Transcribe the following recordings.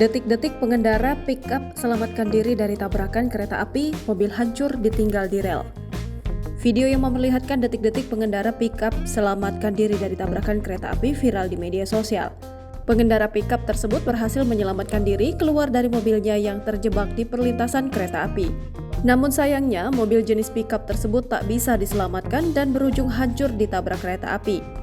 Detik-detik pengendara pick-up selamatkan diri dari tabrakan kereta api, mobil hancur ditinggal di rel. Video yang memperlihatkan detik-detik pengendara pick-up selamatkan diri dari tabrakan kereta api viral di media sosial. Pengendara pick-up tersebut berhasil menyelamatkan diri keluar dari mobilnya yang terjebak di perlintasan kereta api. Namun sayangnya, mobil jenis pick-up tersebut tak bisa diselamatkan dan berujung hancur ditabrak kereta api.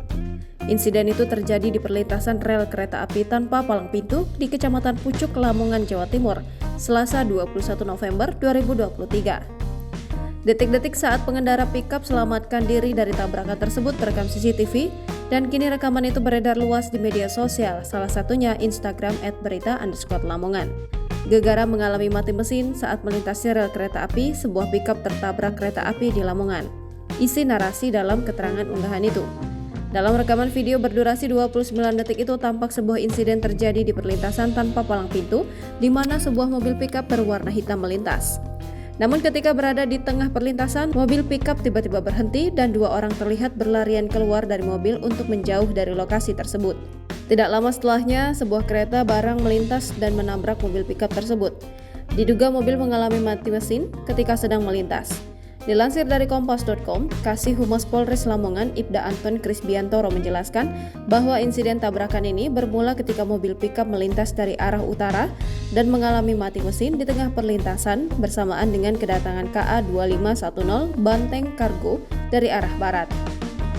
Insiden itu terjadi di perlintasan rel kereta api tanpa palang pintu di Kecamatan Pucuk, Lamongan, Jawa Timur, Selasa 21 November 2023. Detik-detik saat pengendara pick-up selamatkan diri dari tabrakan tersebut terekam CCTV dan kini rekaman itu beredar luas di media sosial, salah satunya Instagram @berita_Lamongan. Gegara mengalami mati mesin saat melintasi rel kereta api, sebuah pick-up tertabrak kereta api di Lamongan. Isi narasi dalam keterangan unggahan itu. Dalam rekaman video berdurasi 29 detik itu tampak sebuah insiden terjadi di perlintasan tanpa palang pintu di mana sebuah mobil pick-up berwarna hitam melintas. Namun ketika berada di tengah perlintasan, mobil pick-up tiba-tiba berhenti dan dua orang terlihat berlarian keluar dari mobil untuk menjauh dari lokasi tersebut. Tidak lama setelahnya, sebuah kereta barang melintas dan menabrak mobil pick-up tersebut. Diduga mobil mengalami mati mesin ketika sedang melintas. Dilansir dari kompas.com, Kasih Humas Polres Lamongan Ibda Anton Krisbiantoro menjelaskan bahwa insiden tabrakan ini bermula ketika mobil pick-up melintas dari arah utara dan mengalami mati mesin di tengah perlintasan bersamaan dengan kedatangan KA 2510 Banteng Kargo dari arah barat.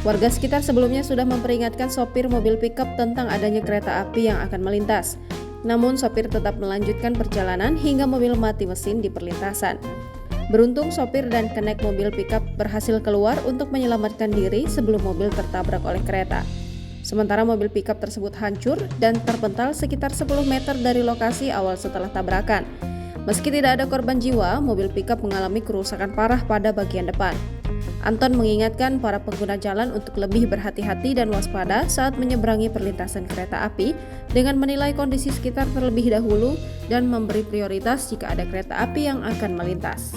Warga sekitar sebelumnya sudah memperingatkan sopir mobil pick-up tentang adanya kereta api yang akan melintas. Namun sopir tetap melanjutkan perjalanan hingga mobil mati mesin di perlintasan. Beruntung sopir dan kenek mobil pick-up berhasil keluar untuk menyelamatkan diri sebelum mobil tertabrak oleh kereta. Sementara mobil pick-up tersebut hancur dan terpental sekitar 10 meter dari lokasi awal setelah tabrakan. Meski tidak ada korban jiwa, mobil pick-up mengalami kerusakan parah pada bagian depan. Anton mengingatkan para pengguna jalan untuk lebih berhati-hati dan waspada saat menyeberangi perlintasan kereta api dengan menilai kondisi sekitar terlebih dahulu dan memberi prioritas jika ada kereta api yang akan melintas.